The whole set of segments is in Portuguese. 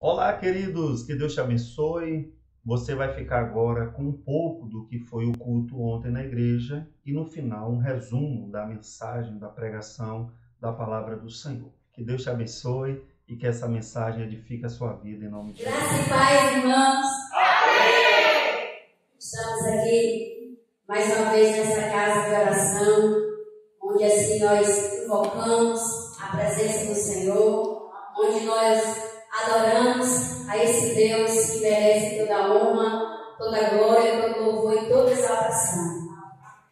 Olá, queridos, que Deus te abençoe. Você vai ficar agora com um pouco do que foi o culto ontem na igreja e no final um resumo da mensagem, da pregação, da palavra do Senhor. Que Deus te abençoe e que essa mensagem edifique a sua vida em nome de Jesus. Graça e paz, irmãos. Amém! Estamos aqui mais uma vez nessa casa de oração, onde assim nós invocamos a presença do Senhor, onde nós adoramos a esse Deus que merece toda a honra, toda a glória, todo louvor e toda exaltação.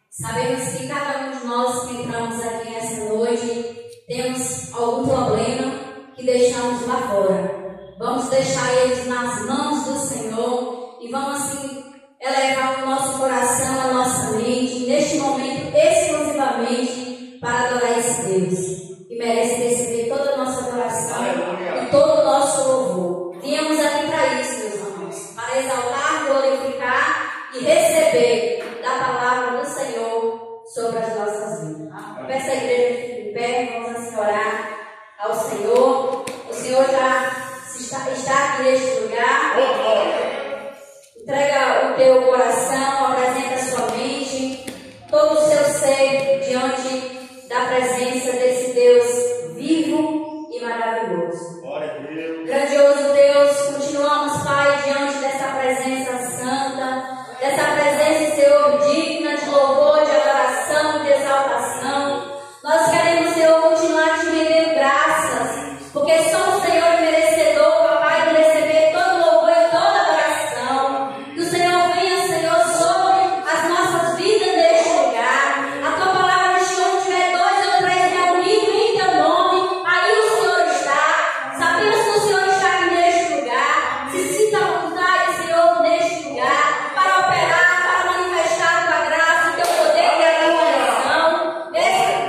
Sabemos que cada um de nós que entramos aqui nessa noite temos algum problema que deixamos lá fora. Vamos deixar eles nas mãos do Senhor e vamos assim elevar o nosso coração, a nossa mente, neste momento exclusivamente para adorar esse Deus que merece receber toda a nossa adoração e todo o nosso louvor. Viemos aqui para isso, meus irmãos, para exaltar, glorificar e receber da palavra do Senhor sobre as nossas vidas. Peço a igreja que fique em pé, vamos assim orar ao Senhor. O Senhor já está aqui neste lugar. Entrega o teu coração, apresenta a sua mente, todo o seu ser diante da presença desse Deus vivo e maravilhoso. Glória a Deus. Grandioso Deus, continuamos, Pai, diante dessa presença santa, dessa presença, Senhor, digna de louvor, de adoração, de exaltação. Nós queremos, Senhor, continuar te rendendo graças, porque só o Senhor é merecedor, Papai, de receber todo louvor e toda adoração. Que o Senhor venha, Senhor, sobre as nossas vidas neste lugar. A tua palavra diz que onde tiver dois ou três reunidos em teu nome, aí o Senhor está. Sabemos que o Senhor está aqui neste lugar. Se sinta à vontade, Senhor, neste lugar, para operar, para manifestar a tua graça, o teu poder e a tua unção.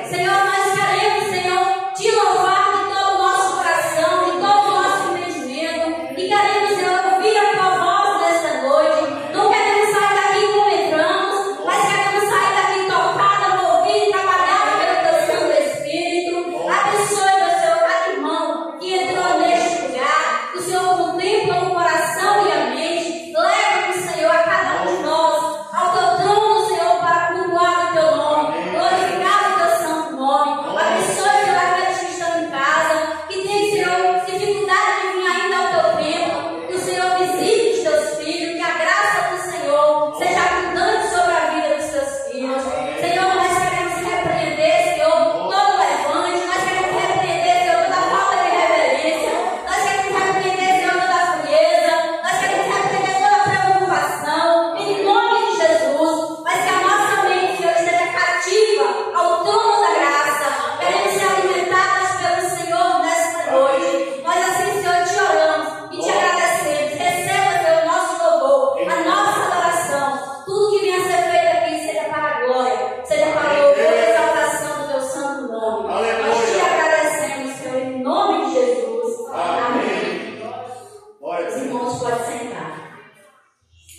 Senhor, nós queremos, Senhor, te louvar de todo o nosso coração, de todo o nosso entendimento, e queremos, Senhor, ouvir a tua voz nesta noite. Não queremos sair daqui como entramos, mas queremos sair daqui tocada, movida e trabalhada pelo teu Santo Espírito. Abençoe, meu Senhor, cada irmão que entrou neste lugar, que o Senhor contempla o coração e a mente. Leva-nos, Senhor, a cada um de nós ao teu trono, Senhor, para cultuar o teu nome, glorificar o teu santo nome. Abençoe, Senhor, aqueles que estão em casa, que têm, Senhor, dificuldade de vir ainda ao teu templo. Que o Senhor visite os teus filhos, que a graça do Senhor seja abundante sobre a vida dos teus filhos. Senhor, nós queremos repreender, Senhor, todo levante, nós queremos repreender, Senhor, toda falta de reverência, nós queremos repreender, Senhor, toda frieza, nós queremos repreender toda preocupação, em nome de Jesus, mas que a nossa mente, Senhor, esteja cativa ao trono da graça. Queremos ser alimentados pelo Senhor nesta noite. Nós assim, Senhor, te oramos e te agradecemos. Receba, Senhor, o nosso louvor, a nossa adoração. Tudo que venha a ser feito aqui seja para a glória, seja para o louvor e exaltação do teu santo nome. Nós te agradecemos, Senhor, em nome de Jesus. Amém. Os irmãos podem sentar.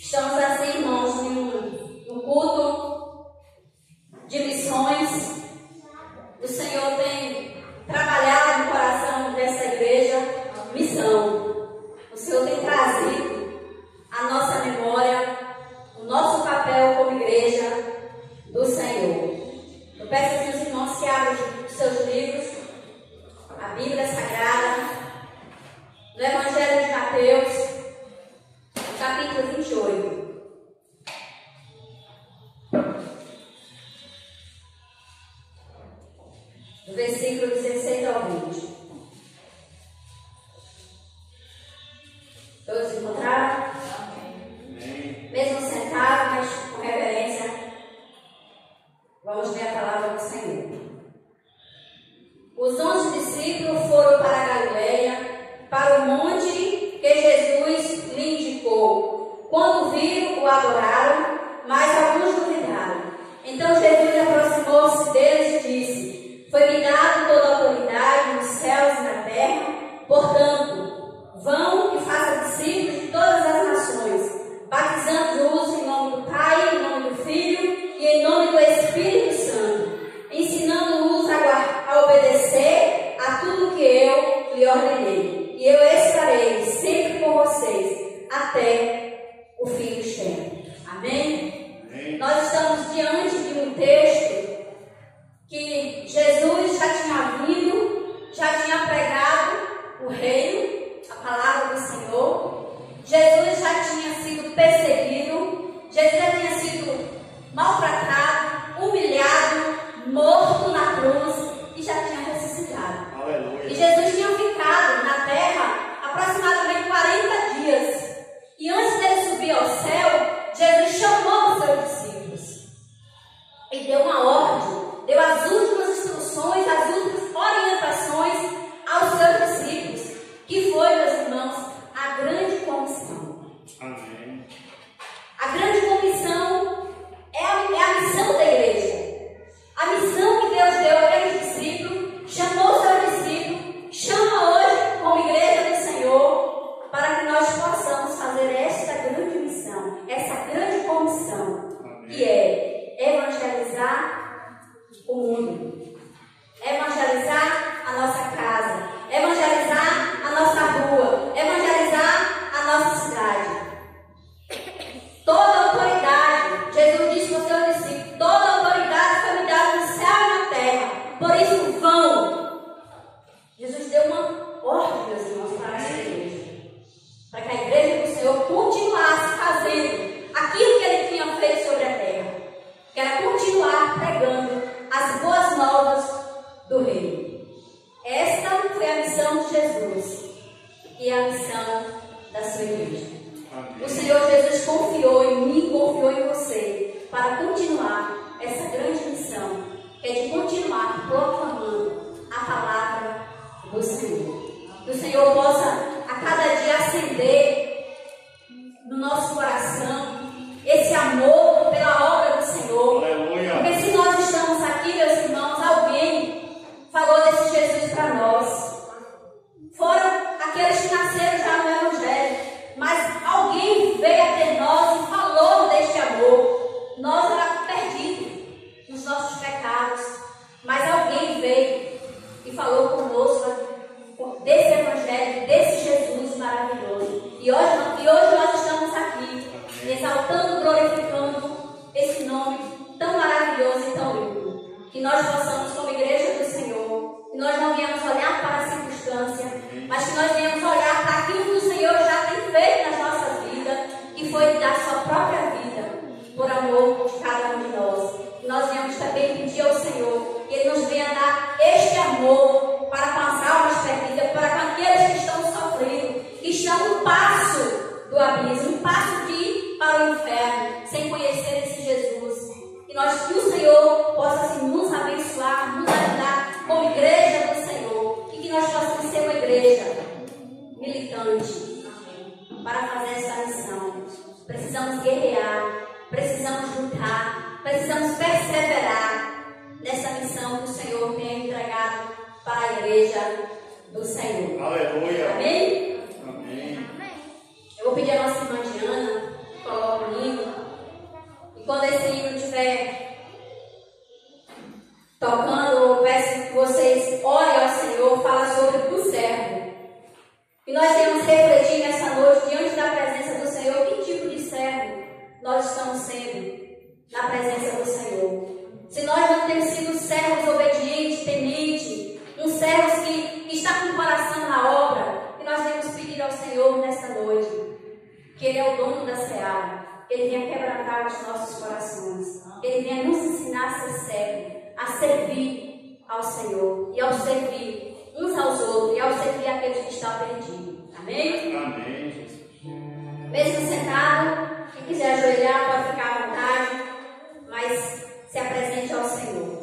Estamos assim, irmãos, no culto de missões. O Senhor tem trabalhado no coração dessa igreja missão. O Senhor tem trazido à nossa memória o nosso papel como igreja do Senhor. Eu peço que os irmãos que abram os seus livros, a Bíblia Sagrada, no Evangelho de Mateus, capítulo 28. Do versículo 16 ao 20. Todos encontraram? Mesmo sentados, mas com reverência, vamos ver a palavra do Senhor. Os 11 discípulos foram para a Galileia, para o monte que Jesus lhe indicou. Quando viram, o adoraram, mas alguns duvidaram. Então Jesus aproximou-se deles e disse: Foi-me dado toda a autoridade nos céus e na terra, portanto, vão e façam discípulos de todas as nações, batizando-os em nome do Pai, em nome do Filho e em nome do Espírito Santo, ensinando-os a obedecer a tudo que eu lhe ordenei. E eu estarei sempre missão da sua igreja. O Senhor Jesus confiou em mim, confiou em você, para continuar essa grande missão, que é de continuar proclamando a palavra do Senhor. Que o Senhor possa a cada dia acender no nosso coração esse amor pela obra do Senhor. Aleluia. Porque se nós estamos aqui, meus irmãos, alguém falou desse Jesus para nós. Foram aqueles que nasceram já no Evangelho, mas alguém veio até nós e falou deste amor. Nós éramos perdidos nos nossos pecados, mas alguém veio e falou conosco desse Evangelho, desse Jesus maravilhoso. E hoje nós estamos aqui, exaltando, glorificando esse nome tão maravilhoso e tão lindo. Que nós possamos, como igreja do Senhor, que nós não venhamos olhar para a circunstância, mas que nós venhamos olhar para aquilo que o Senhor já tem feito nas nossas vidas, que foi dar sua própria vida por amor de cada um de nós. Que nós venhamos também pedir ao Senhor que Ele nos venha dar este amor para com as almas perdidas, para com aqueles que estão sofrendo, que estão um passo do abismo, um passo aqui para o inferno, sem conhecer esse Jesus. Que o Senhor possa assim, nos abençoar, nos ajudar como igreja do Senhor, e que nós possamos ser uma igreja militante para fazer essa missão. Precisamos guerrear, precisamos lutar, precisamos perseverar nessa missão que o Senhor tem entregado para a igreja do Senhor. Aleluia. Amém? Amém. Eu vou pedir a nossa irmã Diana, coloca o hino. E quando esse hino estiver tocando, eu peço que vocês orem ao Senhor, fala sobre o servo. E nós temos refletir nessa noite, diante da presença do Senhor, que tipo de servo nós estamos sendo na presença do Senhor. Se nós não temos sido servos obedientes, tementes, uns servos que está com o coração na obra, que nós devemos pedir ao Senhor nesta noite, que Ele é o dono da seara, que Ele venha quebrantar os nossos corações, que Ele venha nos ensinar a ser servo, a servir ao Senhor e ao servir uns aos outros e ao servir aqueles que estão perdidos. Amém? Amém, Jesus. Mesmo sentado, quem quiser ajoelhar pode ficar à vontade, mas se apresente ao Senhor.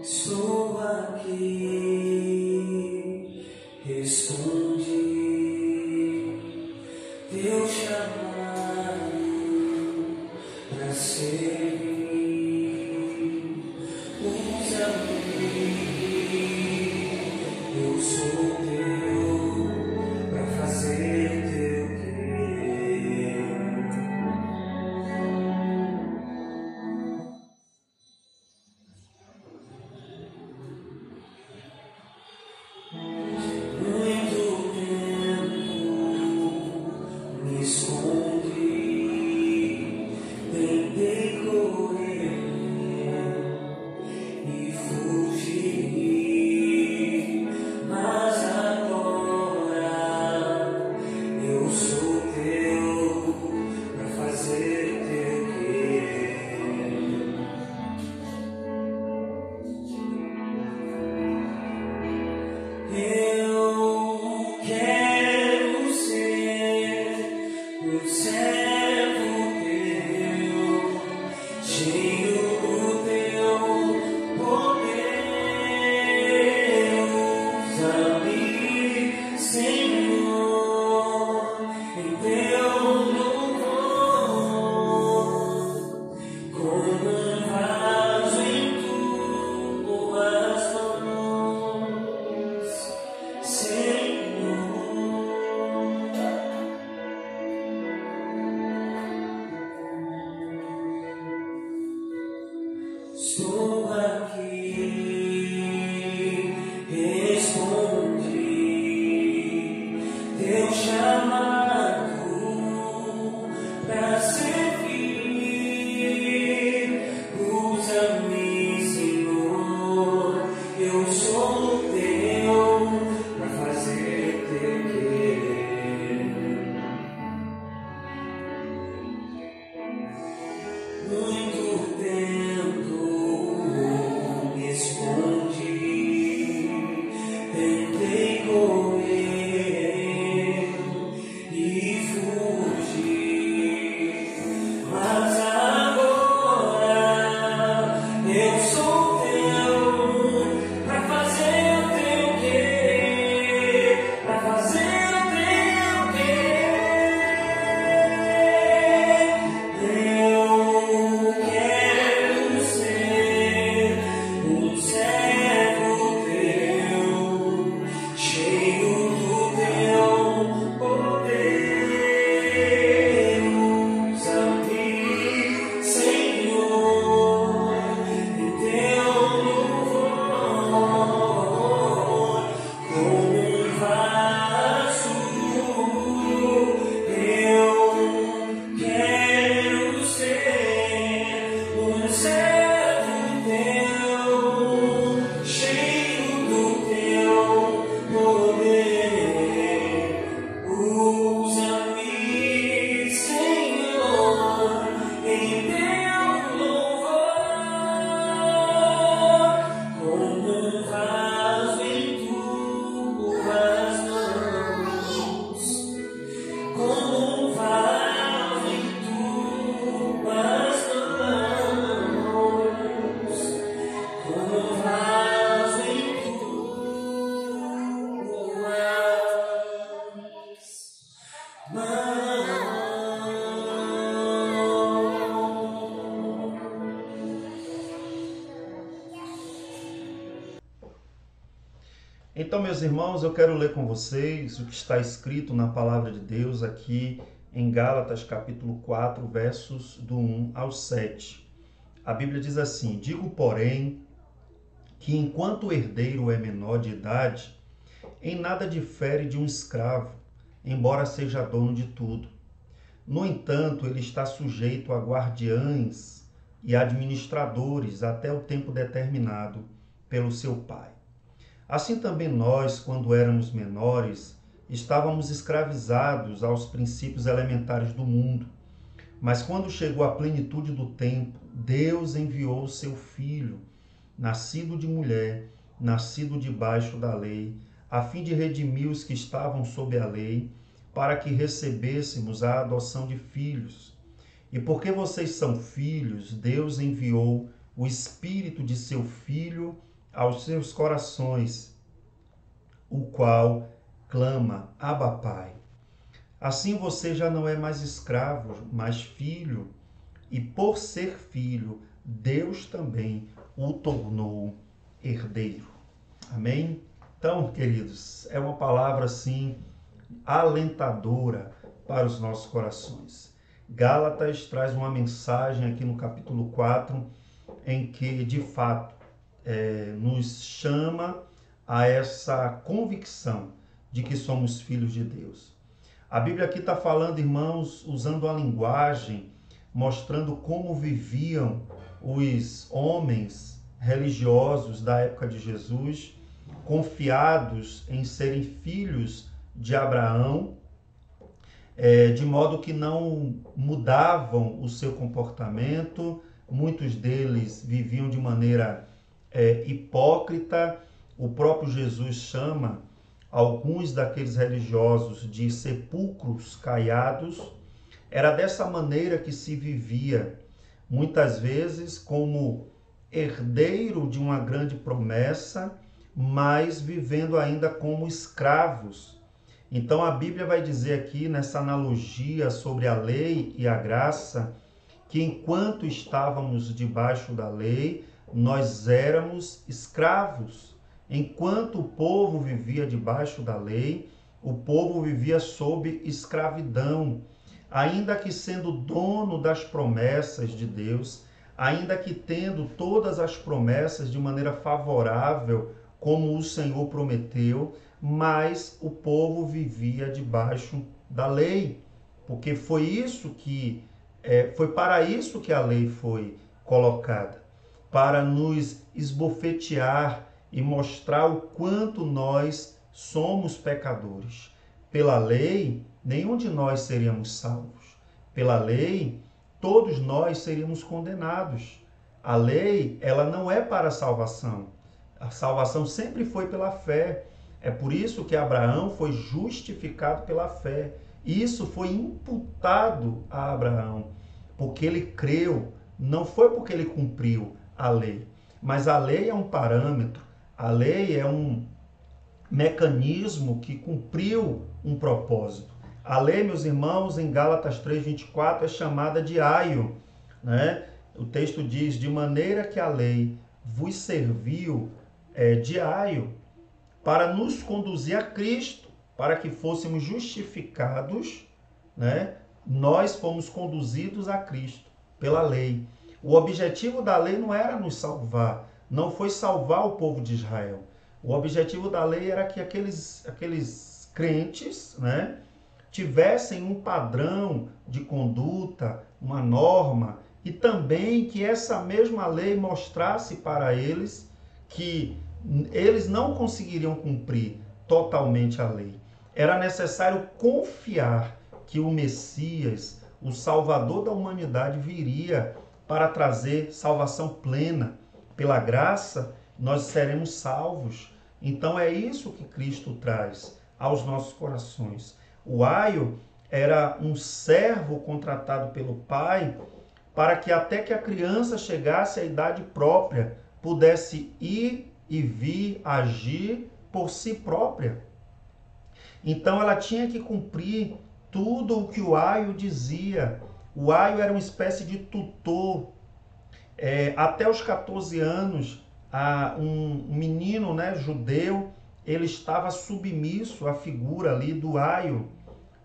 Estou aqui, responde teu chamado para servir. Usa-me, eu sou teu para fazer teu querer. Estou aqui, respondi teu chamado para servir. Usa-me, Senhor, eu sou teu para fazer teu querer. Muito Então, meus irmãos, eu quero ler com vocês o que está escrito na palavra de Deus aqui em Gálatas capítulo 4, versos do 1 ao 7. A Bíblia diz assim: digo, porém, que enquanto o herdeiro é menor de idade, em nada difere de um escravo, embora seja dono de tudo. No entanto, ele está sujeito a guardiães e administradores até o tempo determinado pelo seu pai. Assim também nós, quando éramos menores, estávamos escravizados aos princípios elementares do mundo. Mas quando chegou a plenitude do tempo, Deus enviou o seu Filho, nascido de mulher, nascido debaixo da lei, a fim de redimir os que estavam sob a lei, para que recebêssemos a adoção de filhos. E porque vocês são filhos, Deus enviou o Espírito de seu Filho aos seus corações, o qual clama: Abba, Pai. Assim você já não é mais escravo, mas filho, e por ser filho, Deus também o tornou herdeiro. Amém? Então, queridos, é uma palavra assim alentadora para os nossos corações. Gálatas traz uma mensagem aqui no capítulo 4, em que, de fato, nos chama a essa convicção de que somos filhos de Deus. A Bíblia aqui está falando, irmãos, usando a linguagem, mostrando como viviam os homens religiosos da época de Jesus, confiados em serem filhos de Abraão, de modo que não mudavam o seu comportamento. Muitos deles viviam de maneira hipócrita. O próprio Jesus chama alguns daqueles religiosos de sepulcros caiados. Era dessa maneira que se vivia, muitas vezes como herdeiro de uma grande promessa, mas vivendo ainda como escravos. Então a Bíblia vai dizer aqui, nessa analogia sobre a lei e a graça, que enquanto estávamos debaixo da lei, nós éramos escravos. Enquanto o povo vivia debaixo da lei, o povo vivia sob escravidão. Ainda que sendo dono das promessas de Deus, ainda que tendo todas as promessas de maneira favorável, como o Senhor prometeu, mas o povo vivia debaixo da lei, porque foi para isso que a lei foi colocada, para nos esbofetear e mostrar o quanto nós somos pecadores. Pela lei, nenhum de nós seríamos salvos. Pela lei, todos nós seríamos condenados. A lei, ela não é para a salvação. A salvação sempre foi pela fé. É por isso que Abraão foi justificado pela fé. Isso foi imputado a Abraão, porque ele creu. Não foi porque ele cumpriu a lei. Mas a lei é um parâmetro. A lei é um mecanismo que cumpriu um propósito. A lei, meus irmãos, em Gálatas 3:24 é chamada de aio, né? O texto diz: de maneira que a lei vos serviu de aio para nos conduzir a Cristo, para que fôssemos justificados, né? Nós fomos conduzidos a Cristo pela lei. O objetivo da lei não era nos salvar, não foi salvar o povo de Israel. O objetivo da lei era que aqueles crentes, né, tivessem um padrão de conduta, uma norma, e também que essa mesma lei mostrasse para eles que eles não conseguiriam cumprir totalmente a lei. Era necessário confiar que o Messias, o Salvador da humanidade, viria para trazer salvação plena. Pela graça, nós seremos salvos. Então é isso que Cristo traz aos nossos corações. O aio era um servo contratado pelo pai para que até que a criança chegasse à idade própria, pudesse ir e vir, agir por si própria. Então ela tinha que cumprir tudo o que o aio dizia. O aio era uma espécie de tutor. Até os 14 anos, um menino, né, judeu, ele estava submisso à figura ali do aio,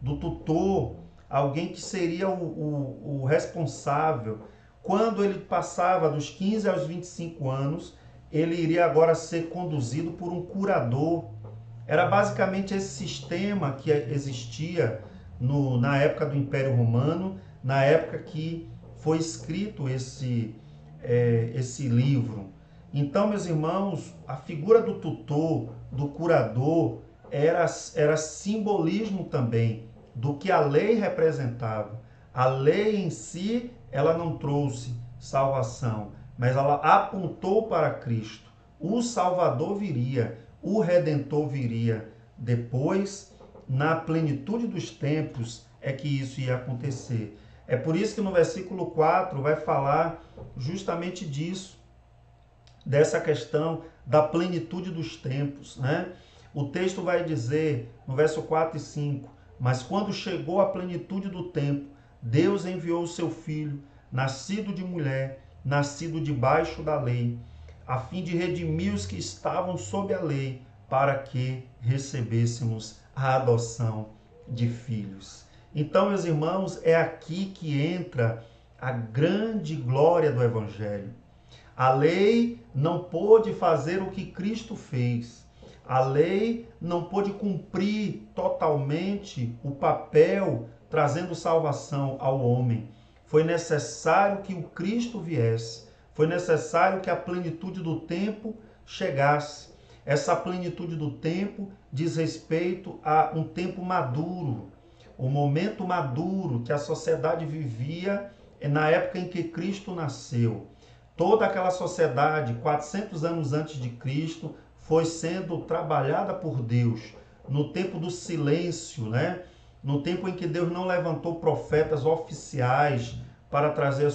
do tutor, alguém que seria o responsável. Quando ele passava dos 15 aos 25 anos, ele iria agora ser conduzido por um curador. Era basicamente esse sistema que existia na época do Império Romano, na época que foi escrito esse livro. Então, meus irmãos, a figura do tutor, do curador, era simbolismo também do que a lei representava. A lei em si, ela não trouxe salvação, mas ela apontou para Cristo. O Salvador viria, o Redentor viria. Depois, na plenitude dos tempos, é que isso ia acontecer. É por isso que no versículo 4 vai falar justamente disso, dessa questão da plenitude dos tempos, né? O texto vai dizer, no verso 4 e 5, mas quando chegou a plenitude do tempo, Deus enviou o seu Filho, nascido de mulher, nascido debaixo da lei, a fim de redimir os que estavam sob a lei, para que recebêssemos a adoção de filhos. Então, meus irmãos, é aqui que entra a grande glória do Evangelho. A lei não pôde fazer o que Cristo fez. A lei não pôde cumprir totalmente o papel trazendo salvação ao homem. Foi necessário que o Cristo viesse. Foi necessário que a plenitude do tempo chegasse. Essa plenitude do tempo diz respeito a um tempo maduro. O momento maduro que a sociedade vivia na época em que Cristo nasceu. Toda aquela sociedade, 400 anos antes de Cristo, foi sendo trabalhada por Deus no tempo do silêncio, né? No tempo em que Deus não levantou profetas oficiais para trazer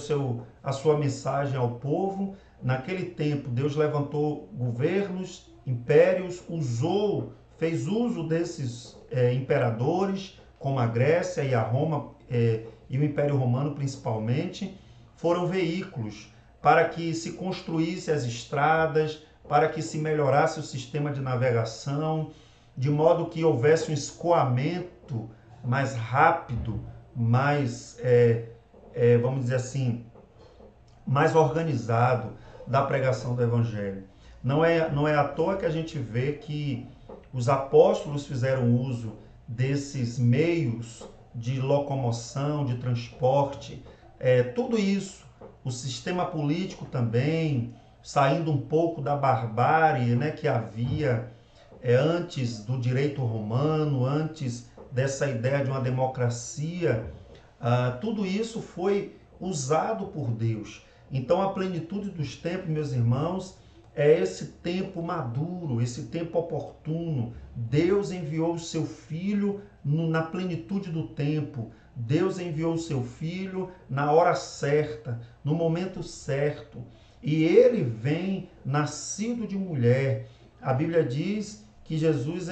a sua mensagem ao povo. Naquele tempo, Deus levantou governos, impérios, fez uso desses imperadores, como a Grécia e a Roma, e o Império Romano principalmente, foram veículos para que se construísse as estradas, para que se melhorasse o sistema de navegação, de modo que houvesse um escoamento mais rápido, mais, vamos dizer assim, mais organizado da pregação do Evangelho. Não é à toa que a gente vê que os apóstolos fizeram uso desses meios de locomoção, de transporte, tudo isso. O sistema político também, saindo um pouco da barbárie, né, que havia antes do direito romano, antes dessa ideia de uma democracia, tudo isso foi usado por Deus. Então a plenitude dos tempos, meus irmãos, é esse tempo maduro, esse tempo oportuno. Deus enviou o seu Filho na plenitude do tempo. Deus enviou o seu Filho na hora certa, no momento certo. E ele vem nascido de mulher. A Bíblia diz que Jesus,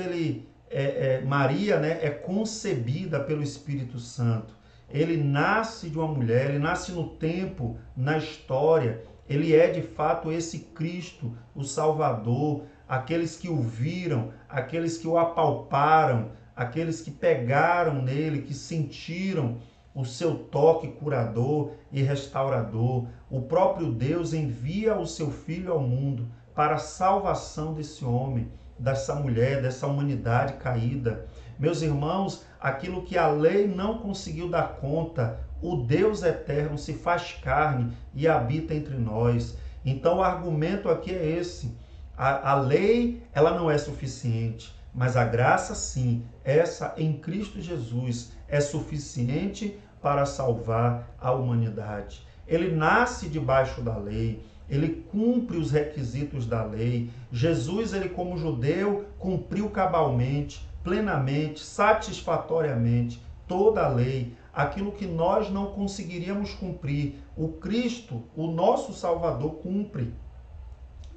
Maria, né, é concebida pelo Espírito Santo. Ele nasce de uma mulher, ele nasce no tempo, na história. Ele é de fato esse Cristo, o Salvador. Aqueles que o viram, aqueles que o apalparam, aqueles que pegaram nele, que sentiram o seu toque curador e restaurador. O próprio Deus envia o seu Filho ao mundo para a salvação desse homem, dessa mulher, dessa humanidade caída. Meus irmãos, aquilo que a lei não conseguiu dar conta, o Deus eterno se faz carne e habita entre nós. Então o argumento aqui é esse. A lei, ela não é suficiente, mas a graça sim, essa em Cristo Jesus, é suficiente para salvar a humanidade. Ele nasce debaixo da lei, ele cumpre os requisitos da lei. Jesus, ele como judeu, cumpriu cabalmente, plenamente, satisfatoriamente toda a lei, aquilo que nós não conseguiríamos cumprir. O Cristo, o nosso Salvador, cumpre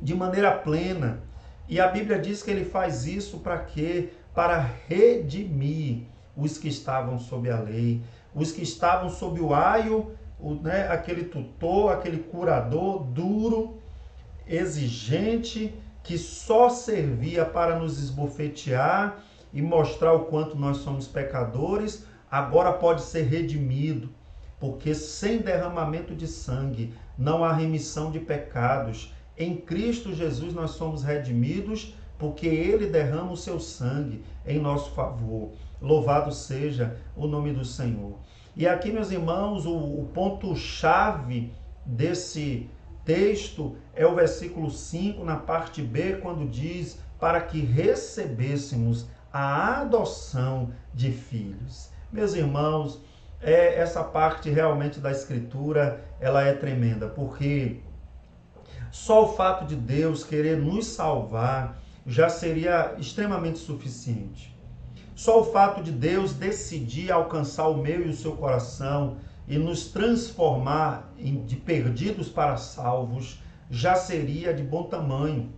de maneira plena. E a Bíblia diz que ele faz isso para quê? Para redimir os que estavam sob a lei, os que estavam sob o aio, aquele tutor, aquele curador duro, exigente, que só servia para nos esbofetear e mostrar o quanto nós somos pecadores, agora pode ser redimido, porque sem derramamento de sangue não há remissão de pecados. Em Cristo Jesus nós somos redimidos, porque Ele derrama o seu sangue em nosso favor. Louvado seja o nome do Senhor. E aqui, meus irmãos, o ponto-chave desse texto é o versículo 5, na parte B, quando diz para que recebêssemos a adoção de filhos. Meus irmãos, essa parte realmente da Escritura, ela é tremenda, porque só o fato de Deus querer nos salvar já seria extremamente suficiente. Só o fato de Deus decidir alcançar o meu e o seu coração e nos transformar de perdidos para salvos já seria de bom tamanho.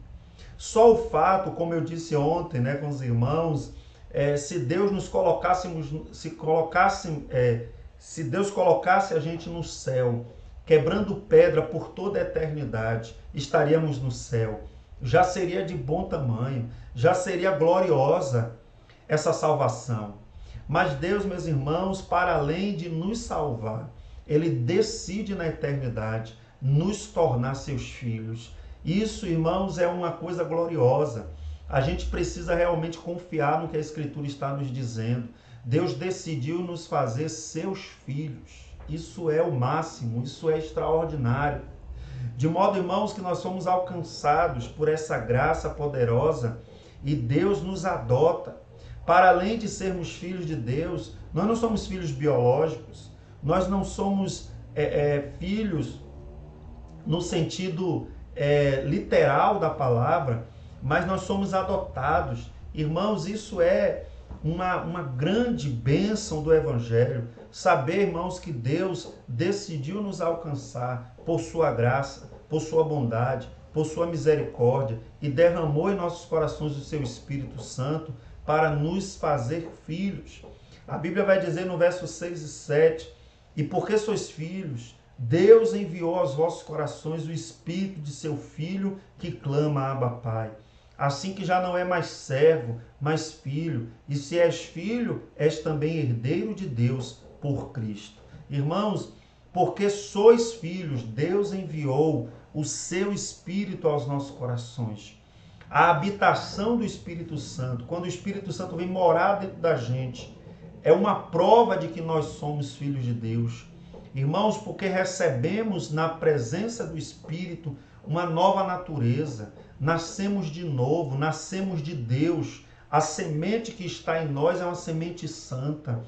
Só o fato, como eu disse ontem, com os irmãos, se Deus nos se Deus colocasse a gente no céu, quebrando pedra por toda a eternidade, estaríamos no céu. Já seria de bom tamanho, já seria gloriosa essa salvação. Mas Deus, meus irmãos, para além de nos salvar, Ele decide na eternidade nos tornar seus filhos. Isso, irmãos, é uma coisa gloriosa. A gente precisa realmente confiar no que a Escritura está nos dizendo. Deus decidiu nos fazer seus filhos. Isso é o máximo, isso é extraordinário. De modo, irmãos, que nós somos alcançados por essa graça poderosa e Deus nos adota. Para além de sermos filhos de Deus, nós não somos filhos biológicos, nós não somos filhos no sentido literal da palavra, mas nós somos adotados. Irmãos, isso é uma grande bênção do Evangelho. Saber, irmãos, que Deus decidiu nos alcançar por sua graça, por sua bondade, por sua misericórdia e derramou em nossos corações o seu Espírito Santo para nos fazer filhos. A Bíblia vai dizer no verso 6 e 7, e porque sois filhos, Deus enviou aos vossos corações o Espírito de seu Filho que clama, Abba, Pai. Assim que já não é mais servo, mas filho, e se és filho, és também herdeiro de Deus por Cristo. Irmãos, porque sois filhos, Deus enviou o seu Espírito aos nossos corações. A habitação do Espírito Santo, quando o Espírito Santo vem morar dentro da gente, é uma prova de que nós somos filhos de Deus. Irmãos, porque recebemos na presença do Espírito uma nova natureza, nascemos de novo, nascemos de Deus. A semente que está em nós é uma semente santa.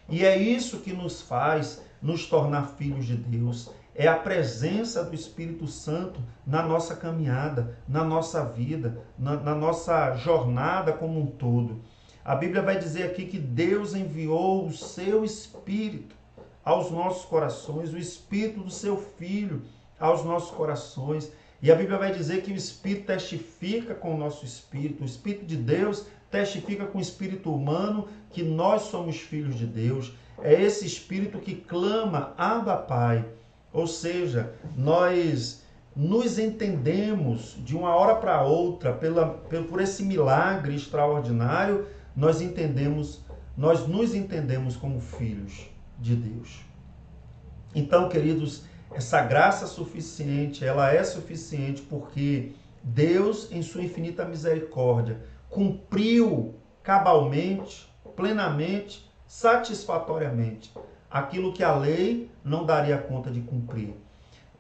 E é isso que nos faz nos tornar filhos de Deus. É a presença do Espírito Santo na nossa caminhada, na nossa vida, na nossa jornada como um todo. A Bíblia vai dizer aqui que Deus enviou o seu Espírito aos nossos corações, o Espírito do seu Filho aos nossos corações. E a Bíblia vai dizer que o Espírito testifica com o nosso Espírito, o Espírito de Deus testifica com o Espírito humano que nós somos filhos de Deus. É esse Espírito que clama, Abba, Pai. Ou seja, nós nos entendemos de uma hora para outra, por esse milagre extraordinário, nós nos entendemos como filhos de Deus. Então, queridos, essa graça suficiente, ela é suficiente porque Deus, em sua infinita misericórdia, cumpriu cabalmente, plenamente, satisfatoriamente aquilo que a lei não daria conta de cumprir.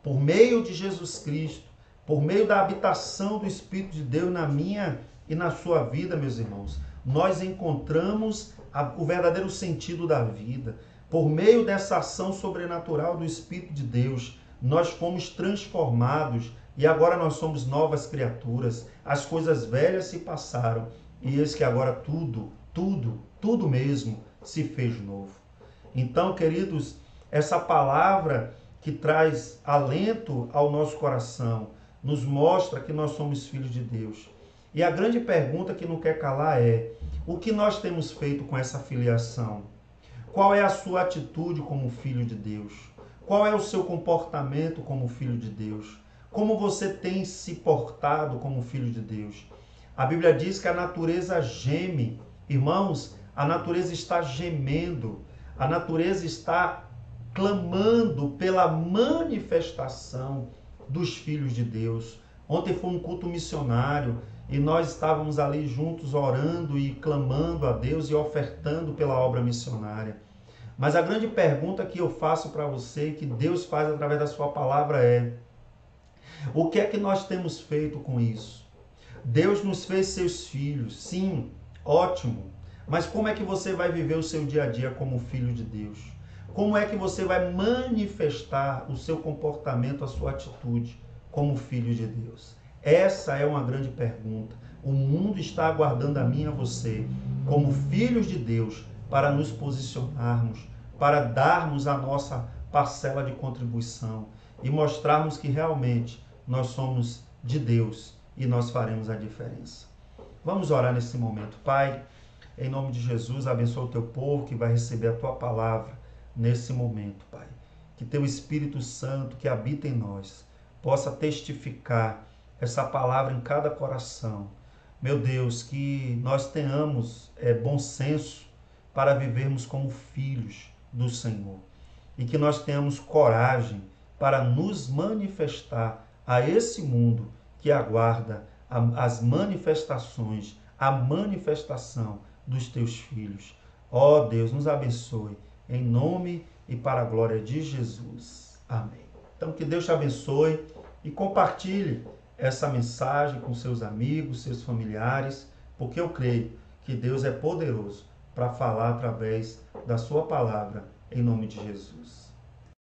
Por meio de Jesus Cristo, por meio da habitação do Espírito de Deus na minha e na sua vida, meus irmãos, nós encontramos o verdadeiro sentido da vida. Por meio dessa ação sobrenatural do Espírito de Deus, nós fomos transformados e agora nós somos novas criaturas. As coisas velhas se passaram e eis que agora tudo mesmo se fez novo. Então, queridos, essa palavra que traz alento ao nosso coração nos mostra que nós somos filhos de Deus. E a grande pergunta que não quer calar é: o que nós temos feito com essa filiação? Qual é a sua atitude como filho de Deus? Qual é o seu comportamento como filho de Deus? Como você tem se portado como filho de Deus? A Bíblia diz que a natureza geme. Irmãos, a natureza está gemendo. A natureza está clamando pela manifestação dos filhos de Deus. Ontem foi um culto missionário e nós estávamos ali juntos orando e clamando a Deus e ofertando pela obra missionária. Mas a grande pergunta que eu faço para você, que Deus faz através da sua palavra é: o que é que nós temos feito com isso? Deus nos fez seus filhos, sim, ótimo. Mas como é que você vai viver o seu dia a dia como filho de Deus? Como é que você vai manifestar o seu comportamento, a sua atitude como filho de Deus? Essa é uma grande pergunta. O mundo está aguardando a mim e a você, como filhos de Deus, para nos posicionarmos, para darmos a nossa parcela de contribuição e mostrarmos que realmente nós somos de Deus e nós faremos a diferença. Vamos orar nesse momento. Pai, em nome de Jesus, abençoa o teu povo que vai receber a tua palavra nesse momento, Pai. Que teu Espírito Santo que habita em nós possa testificar essa palavra em cada coração. Meu Deus, que nós tenhamos bom senso para vivermos como filhos do Senhor. E que nós tenhamos coragem para nos manifestar a esse mundo que aguarda as manifestações, a manifestação dos teus filhos. Ó Deus, nos abençoe, em nome e para a glória de Jesus. Amém. Então, que Deus te abençoe e compartilhe essa mensagem com seus amigos, seus familiares, porque eu creio que Deus é poderoso para falar através da sua palavra, em nome de Jesus.